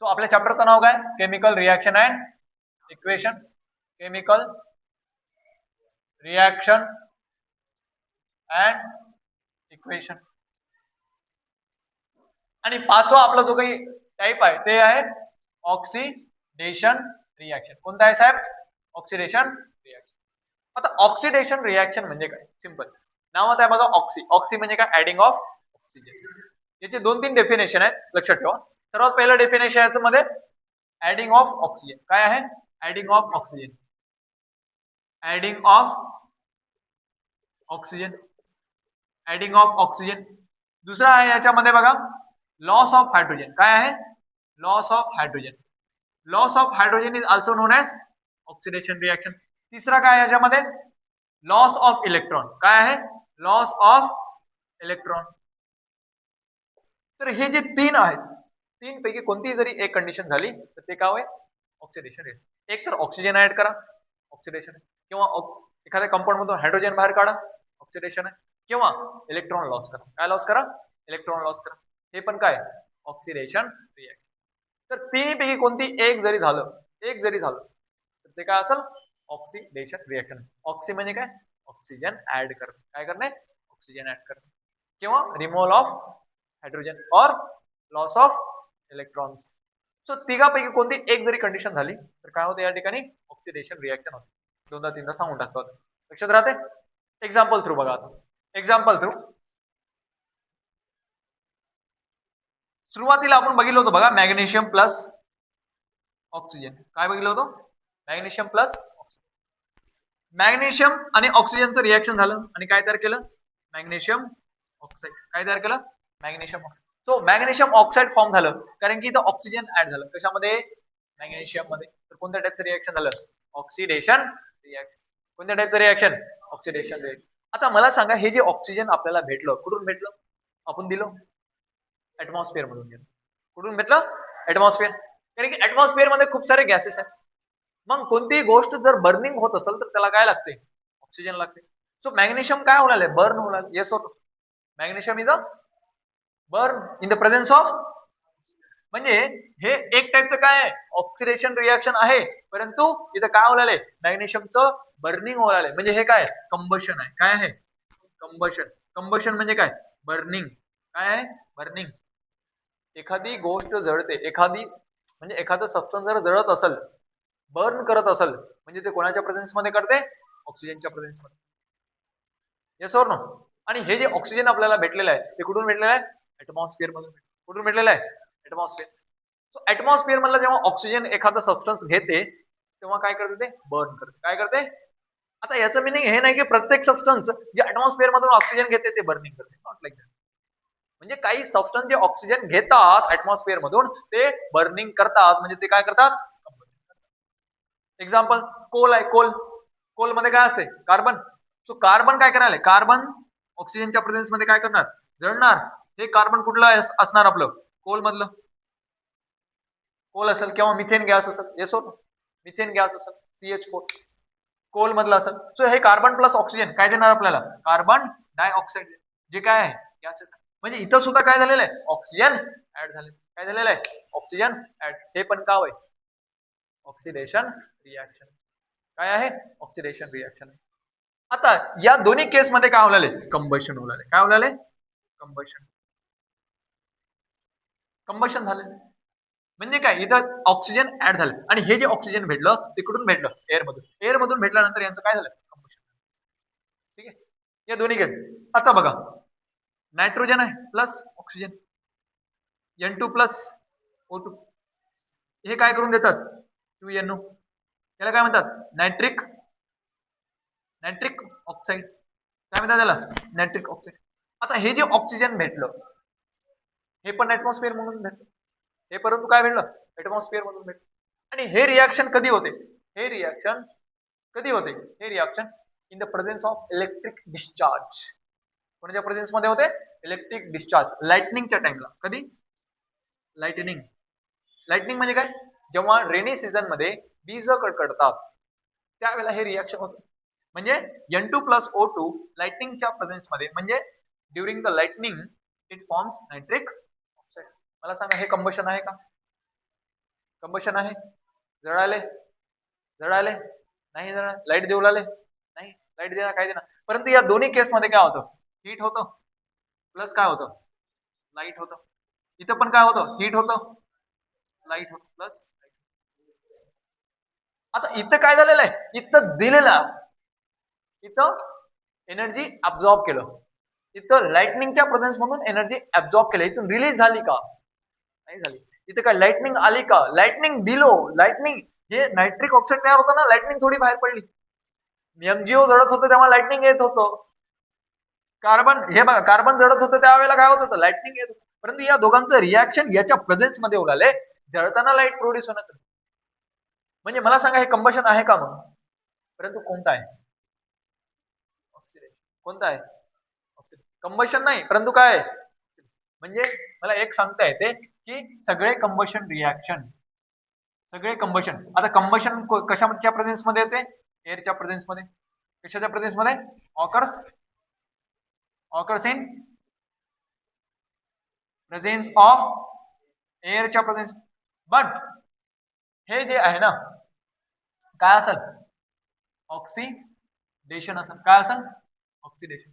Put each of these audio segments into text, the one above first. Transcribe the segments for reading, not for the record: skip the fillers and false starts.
So आपल्या चॅप्टरचं नाव काय? Chemical reaction and equation. Chemical reaction and equation. आणि पाचवा आपला जो काही टाइप आहे ते आहे ऑक्सिडेशन रिएक्शन. कोणता आहे साहेब? Oxidation reaction. आता ऑक्सिडेशन रिएक्शन म्हणजे काय? सिंपल नावात आहे बघा ऑक्सी. ऑक्सी म्हणजे काय? Adding of oxygen. याचे 2-3 डेफिनेशन आहेत, लक्षात ठेवा. सर्वात पहिलं डेफिनेशन याचं मध्ये ऍडिंग ऑफ ऑक्सिजन. काय आहे? Adding of oxygen. Adding of oxygen. Adding of oxygen. दुसरा आहे याच्यामध्ये बघा लॉस ऑफ हायड्रोजन. काय आहे? Loss of hydrogen. Loss of hydrogen is also known as oxidation reaction. तिसरा काय याच्यामध्ये? Loss of electron. काय आहे? Loss of electron. तर हे जे 3 आहेत, 3 पैकी कोणतीही जरी एक कंडिशन झाली तर ते काय होईल? Oxidation reaction. एक तर ऑक्सिजन ऍड करा, ऑक्सिडेशन आहे. किंवा एखाद्या कंपाऊंड मधून हायड्रोजन बाहेर काढा, ऑक्सिडेशन आहे. किंवा इलेक्ट्रॉन लॉस करा. काय लॉस करा? इलेक्ट्रॉन लॉस करा. हे पण काय? Oxidation reaction. तर तिन्ही पैकी कोणती एक जरी झालं तर ते काय असेल? Oxidation reaction. ऑक्सी म्हणजे काय? ऑक्सिजन ऍड करणे. काय करणे? ऑक्सिजन ऍड करणे. किंवा रिमूव्हल ऑफ हायड्रोजन और लॉस ऑफ इलेक्ट्रॉन्स. सो तिघापैकी कोणती एक जरी कंडिशन झाली तर काय होते? या ठिकाणी ऑक्सिडेशन रिएक्शन होते. दोनदा तीनदा सांगून टाकतो. लक्षात राहते? एक्झाम्पल थ्रू बघा आता. एक्झाम्पल थ्रू सुरुवातीला आपण बघितलं होतं बघा मॅग्नेशियम प्लस ऑक्सिजन. काय बघितलं होतं? Magnesium plus oxygen. मॅग्नेशियम आणि ऑक्सिजनचं रिएक्शन झालं आणि काय तयार केलं? Magnesium oxide. काय तयार केलं? Magnesium oxide. So magnesium oxide form झालं कारण की इथं ऑक्सिजन ऍड झालं. कशामध्ये? मॅग्नेशियम मध्ये. तर कोणत्या टाईपचं रिएक्शन झालं? Oxidation reaction. कोणत्या टाईपचं रिएक्शन? Oxidation reaction. आता मला सांगा हे जे ऑक्सिजन आपल्याला भेटलं कुठून भेटलं? आपण दिलो ऍटमॉस्फिअर मधून गेलं. कुठून भेटलं? ऍटमॉस्फिअर. कारण की ऍटमॉस्फिअर मध्ये खूप सारे गॅसेस आहेत. मग कोणतीही गोष्ट जर बर्निंग होत असेल तर त्याला काय लागते? ऑक्सिजन लागते. सो मॅग्नेशियम काय होणार? बर्न होणार. येस होत. Magnesium is a burn in the presence of. म्हणजे हे एक टाईपचं काय आहे? ऑक्सिडेशन रिएक्शन आहे. परंतु इथं काय होणार आहे? मॅग्नेशियमचं बर्निंग होणार आहे. म्हणजे हे काय? कंबशन आहे. काय आहे? कंबशन. कंबशन म्हणजे काय? बर्निंग. काय आहे? बर्निंग. एखादी गोष्ट जळते, एखादं सबस्टन्स जर जळत असेल, बर्न करत असेल, म्हणजे ते कोणाच्या प्रेझेन्स मध्ये करते? ऑक्सिजनच्या प्रेझेन्स मध्ये. येस और नो? आणि हे जे ऑक्सिजन आपल्याला भेटलेलं आहे ते कुठून भेटलेलं आहे? ऍटमॉस्फिअर मधून. कुठून भेटलेलं आहे? ऍटमॉस्फिअर. सो ऍटमॉस्फिअर मधलं जेव्हा ऑक्सिजन एखादा सबस्टन्स घेते तेव्हा काय करते? ते बर्न करते. काय करते? आता याचं मिनिंग हे नाही की प्रत्येक सबस्टन्स जे ऍटमॉस्फिअर मधून ऑक्सिजन घेते ते बर्निंग करते. Not like that. म्हणजे काही सबस्टन्स जे ऑक्सिजन घेतात ऍटमॉस्फिअर मधून ते बर्निंग करतात. म्हणजे ते काय करतात? एक्झाम्पल कोल आहे. कोल मध्ये काय असते? कार्बन. सो कार्बन काय करायला? कार्बन ऑक्सिजनच्या प्रेझेन्स मध्ये काय करणार? जळणार. हे कार्बन कुठलं असणार? आपलं कोल मधलं. कोल असेल किंवा मिथेन गॅस असेल. येस हो, मिथेन गॅस असेल. CH4 कोल मधलं असेल. सो हे कार्बन प्लस ऑक्सिजन काय देणार आपल्याला? Carbon dioxide. जे काय आहे? गॅसेस. म्हणजे इथं सुद्धा काय झालेलं आहे? ऑक्सिजन ऍड झाले. काय झालेलं आहे? Oxygen add. हे पण काय होय? Oxidation reaction. काय आहे? Oxidation reaction. आता या दोन्ही केस मध्ये काय होणार? कंबशन होणार. काय होणार? कंबशन. कंबशन झालं म्हणजे काय? इथं ऑक्सिजन ऍड झालं आणि हे जे ऑक्सिजन भेटलं ते कुठून भेटलं? एअर मधून. एअर मधून भेटल्यानंतर यांचं काय झालं? कंबशन. ठीक आहे. या दोन्ही केस. आता बघा नायट्रोजन आहे plus oxygen, N2 plus O2. हे काय करून देतात? 2NO. याला काय म्हणतात? Nitric oxide. काय म्हणतात त्याला? Nitric oxide. आता हे जे ऑक्सिजन भेटलं हे पण ऍटमॉस्फिअर मधून भेटलं. हे परंतु काय भेटलं? ऍटमॉस्फिअर मधून भेटलं. आणि हे रिएक्शन कधी होते? हे रिएक्शन कधी होते? हे reaction in the presence of electric discharge. कोणाच्या प्रेझेन्स मध्ये होते? Electric discharge. लाइटनिंगच्या टाइमला. कधी? लाइटनिंग. लाइटनिंग म्हणजे काय? जेव्हा रेनी सीझन मध्ये वीज कडकडतात त्यावेळेला हे रिएक्शन होतं. म्हणजे N2 प्लस O2 लाइटनिंगच्या प्रेझेन्स मध्ये म्हणजे during the lightning it forms nitric oxide. मला सांगा हे कंबशन आहे का? कंबशन आहे, जळाले जळाले नाही, जळाले लाईट देऊ लागले नाही, लाईट देणार काय देणार. परंतु या दोन्ही केस मध्ये काय होतं, हीट होतं प्लस काय होतं, लाईट होतं. इथं पण काय होतं, हीट होतं लाईट होतं प्लस. आता इथं काय झालेलं आहे, इथं दिलेलं, इथं एनर्जी अब्झॉर्ब केलं, इथं लाइटनिंगच्या प्रेझेन्स मधून एनर्जी अब्झॉर्ब केलं, इथून रिलीज झाली का, नाही झाली. इथे काय लाइटनिंग आली का, लाइटनिंग दिलो, लाइटनिंग हे नायट्रिक ऑक्साईड तयार होतं ना, लाइटनिंग थोडी बाहेर पडली. एमजीओ जळत होतं तेव्हा लाइटनिंग येत होतं. कार्बन हे बघा, कार्बन जळत होतं त्यावेळेला काय होत होतं, लाइटनिंग येत होतं. परंतु या दोघांचं रिॲक्शन याच्या प्रेझेन्स मध्ये उलाले, जळताना लाईट प्रोड्यूस होण्यात. म्हणजे मला सांगा हे कंबशन आहे का मग, परंतु कोणता आहे, ऑक्सिडेशन. कोणता आहे, कंबशन नाही परंतु काय, म्हणजे मला एक सांगता येते की सगळे कंबशन रिॲक्शन, सगळे कंबशन, आता कंबशन कशाच्या प्रेझेन्स मध्ये येते, एअरच्या प्रेझेन्स मध्ये. कशाच्या प्रेझेन्स मध्ये, ऑकर्स इन प्रेझेन्स ऑफ एअरच्या प्रेझेन्स. बट हे जे आहे ना, काय असेल, ऑक्सिडेशन असेल. काय असेल, ऑक्सिडेशन.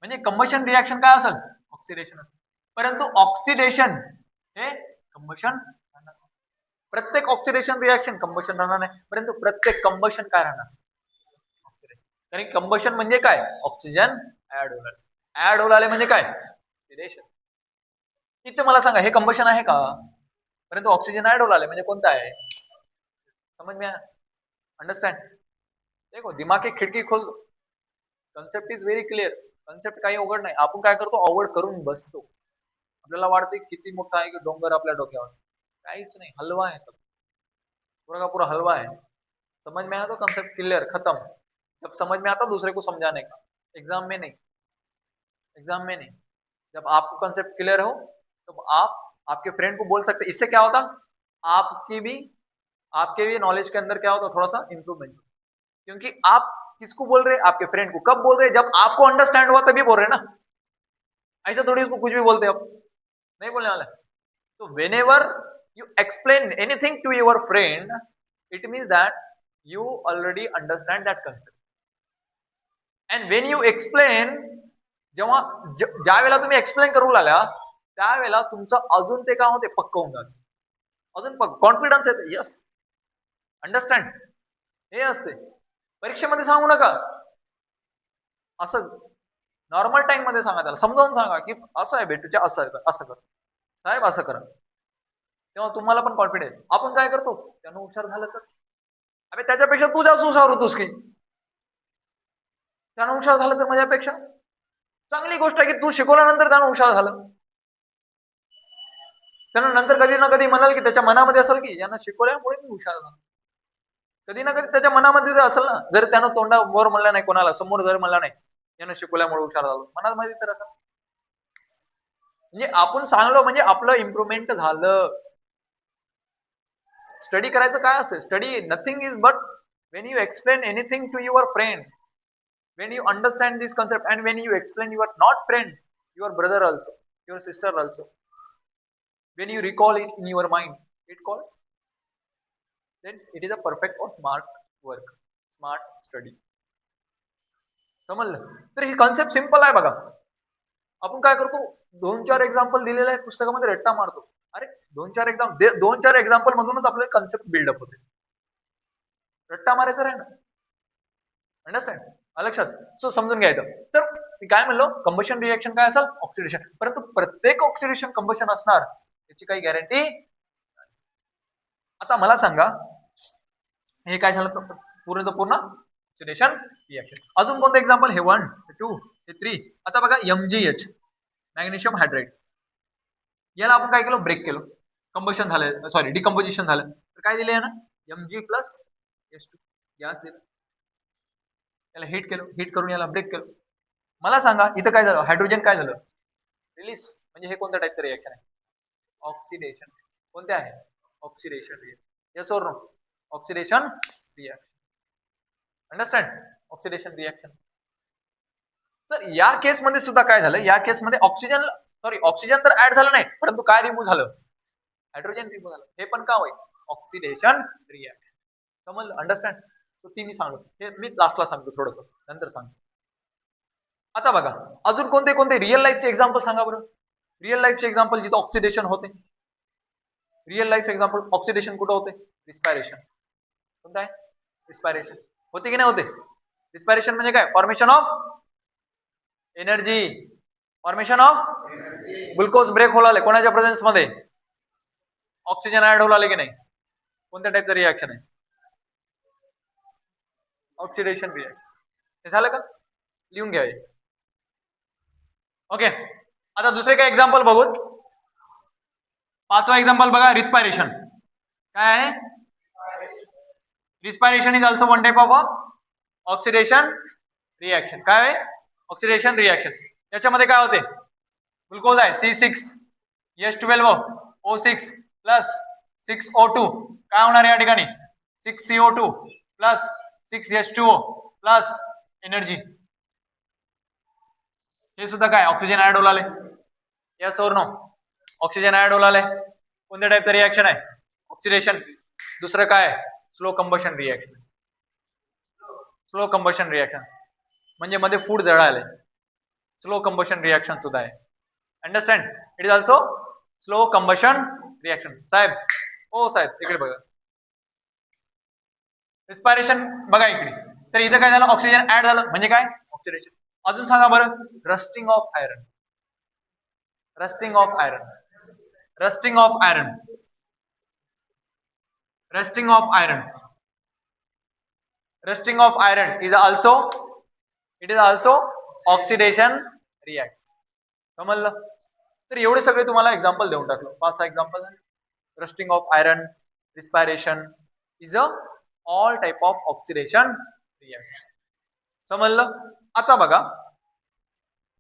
म्हणजे कंबशन रिॲक्शन काय असेल, ऑक्सिडेशन असेल. परंतु ऑक्सिडेशन हे कंबशन, प्रत्येक ऑक्सिडेशन रिॲक्शन कंबशन राहणार नाही, परंतु प्रत्येक कंबशन काय राहणार, ऑक्सिडेशन. कारण कंबशन म्हणजे काय, ऑक्सिजन ऍड होणार, ऍड होणार म्हणजे काय, ऑक्सिडेशन. इथे मला सांगा हे कंबशन आहे का, परंतु ऑक्सिजन ऍड होणार म्हणजे कोणता आहे, समझ में आया, अंडरस्टैंड. देखो दिमाग की खिडकी खोल दो, concept is very clear. Concept काही अवघड नाही, आपण काय करतो अवघड करून बसतो. आपल्याला वाटते किती मोठा आहे की डोंगर आपल्या डोक्यावर, काहीच नहीं, हलवा है सब, पूरा का पूरा हलवा है. समझ में आया तो कंसेप्ट क्लियर, खत्म. जब समझ में आता दूसरे को समझाने का, एग्जाम में नहीं, एग्जाम में नहीं. जब आपको कंसेप्ट क्लियर हो तो आप आपके फ्रेंड को बोल सकते, इससे क्या होता, आपकी भी आपके भी नॉलेज के अंदर क्या होता, थोड़ा सा इंप्रूवमेंट. क्योंकि आप किसको बोल रहे हैं, आपके फ्रेंड को. कब बोल रहे हैं, जब आपको अंडरस्टैंड हुआ तभी बोल रहे हैं ना, ऐसा थोड़ी उसको कुछ भी बोलते आप, नहीं बोलने वाला. तो whenever you explain anything to your friend, it means that you already understand that concept. And when you explain, जेव्हा ज्या वेळेला तुम्ही एक्सप्लेन करू लागला त्यावेळेला तुमचं अजून ते काय होते, पक्क होऊन जाते, अजून कॉन्फिडन्स येते. Yes, understand. हे असते परीक्षेमध्ये सांगू नका, असं नॉर्मल टाइम मध्ये सांगा, त्याला समजावून सांगा की असं आहे बेटूच्या, असं आहे, असं कर साहेब, असं करा, तेव्हा तुम्हाला पण कॉन्फिडन्स. आपण काय करतो, त्यानं हुशार झालं तर, अरे त्याच्यापेक्षा तू जास्त हुशार होतोस की, त्यानं हुशार झालं तर माझ्यापेक्षा चांगली गोष्ट आहे की तू शिकवल्यानंतर त्यानं हुशार झालं. त्यानं नंतर कधी ना कधी म्हणाल की त्याच्या मनामध्ये असेल की यानं शिकवल्यामुळे मी हुशार झालो. कधी ना कधी त्याच्या मनामध्ये जर असेल ना, जर त्यानं तोंडावर म्हणलं नाही, कोणाला समोर जर म्हणलं नाही यानं शिकवल्यामुळे हुशार झालो, मनामध्ये तर असं, म्हणजे आपण सांगलो म्हणजे आपलं इम्प्रुव्हमेंट झालं. स्टडी करायचं काय असतं, study nothing is but when you explain anything to your friend, when you understand this concept, and when you explain your not friend, your brother also, your sister also, when you recall it in your mind, it called, then it is a perfect or smart work, smart study. समजलं. तर ही concept simple आहे बघा. आपण काय करतो, 2-4 example दिलेले आहेत पुस्तकामध्ये, रट्टा मारतो. अरे 2-4 एक्झाम्पल मधूनच आपले कन्सेप्ट बिल्डअप होते, रट्टा मारायचा राही ना. अंडरस्टँड, लक्षात. सो समजून घ्यायचं. तर मी काय म्हणलो, कंबशन रिएक्शन काय असेल, ऑक्सिडेशन. परंतु प्रत्येक ऑक्सिडेशन कंबशन असणार याची काही गॅरंटी. आता मला सांगा हे काय झालं, पूर्ण ऑक्सिडेशन रिएक्शन. अजून कोणतं एक्झाम्पल, हे 1, हे 2, हे 3. आता बघा MgH, मॅग्नेशियम हायड्राइड, याला आपण काय केलं, ब्रेक केलं, कंबशन झालं, सॉरी डिकम्पोजिशन झालं, तर काय दिले ना, Mg+H2 गॅस दिलं, याला हिट केलं, हिट करून याला ब्रेक केलं. मला सांगा इथं काय झालं, हायड्रोजन काय झालं, रिलीज. म्हणजे हे कोणत्या टाईपचं रिएक्शन आहे, ऑक्सिडेशन. कोणते आहे, ऑक्सिडेशन रिएक्शन. यस और no, oxidation reaction. Understand, oxidation reaction. तर या केस मध्ये सुद्धा काय झालं, या केस मध्ये ऑक्सिजन तर ऍड झालं नाही, परंतु काय रिमूव्ह झालं, हायड्रोजन रिमूव्ह झालं. हे पण का होईल, ऑक्सिडेशन रिॲक्शन. समजलं? अंडरस्टँड? तो ती मी सांगतो, हे मी लास्टला सांगतो, थोडस नंतर सांगतो. आता बघा अजून कोणते कोणते रिअल लाईफचे एक्झाम्पल सांगा बरं. रिअल लाईफचे एक्झाम्पल जिथं ऑक्सिडेशन होते. रिअल लाईफ एक्झाम्पल ऑक्सिडेशन कुठं होते? रिस्पायरेशन. कोणतं आहे? रिस्पायरेशन. होते की नाही होते? रिस्पायरेशन म्हणजे काय? Formation of energy. Formation of glucose break होलाले कोणाच्या प्रेझेन्स मध्ये? ऑक्सिजन ऍड होलाले की नाही? कोणत्या टाईपचं रिॲक्शन आहे? Oxidation reaction. हे झालं का? लिहून घ्या. ओके, आता दुसरे काय एक्झाम्पल बघू. पाचवा एक्झाम्पल बघा, रिस्पायरेशन. काय आहे? Respiration is also one type of oxidation reaction. काय आहे? Oxidation reaction. याच्यामध्ये काय होते? ग्लुकोज आहे C6H12O6 प्लस 6O2. काय होणार या ठिकाणी? 6CO2 plus 6H2O plus energy. हे सुद्धा काय? ऑक्सिजन ऍड होलाले. यस और नो? ऑक्सिजन ऍड होलाले. कोणत्या टाईपचं रिॲक्शन आहे? ऑक्सिडेशन. दुसरं काय? Slow combustion reaction. Slow combustion reaction म्हणजे मध्ये फूड जळाले. स्लो कंबशन रिॲक्शन सुद्धा आहे. Understand? It is also slow combustion reaction. साहेब, हो साहेब इकडे बघा. रिस्पायरेशन बघा इकडे. तर इथं काय झालं? ऑक्सिजन ऍड झालं म्हणजे काय? ऑक्सिडेशन. अजून सांगा बरं. Rusting of iron. Rusting of iron. Rusting of iron. Rusting of iron. Rusting of iron is also, it is also oxidation reaction. समजलं? तर एवढे सगळे तुम्हाला एक्झाम्पल देऊन टाकलं. 5-6 example. Rusting of iron, respiration is a all type of oxidation reaction. समजलं? आता बघा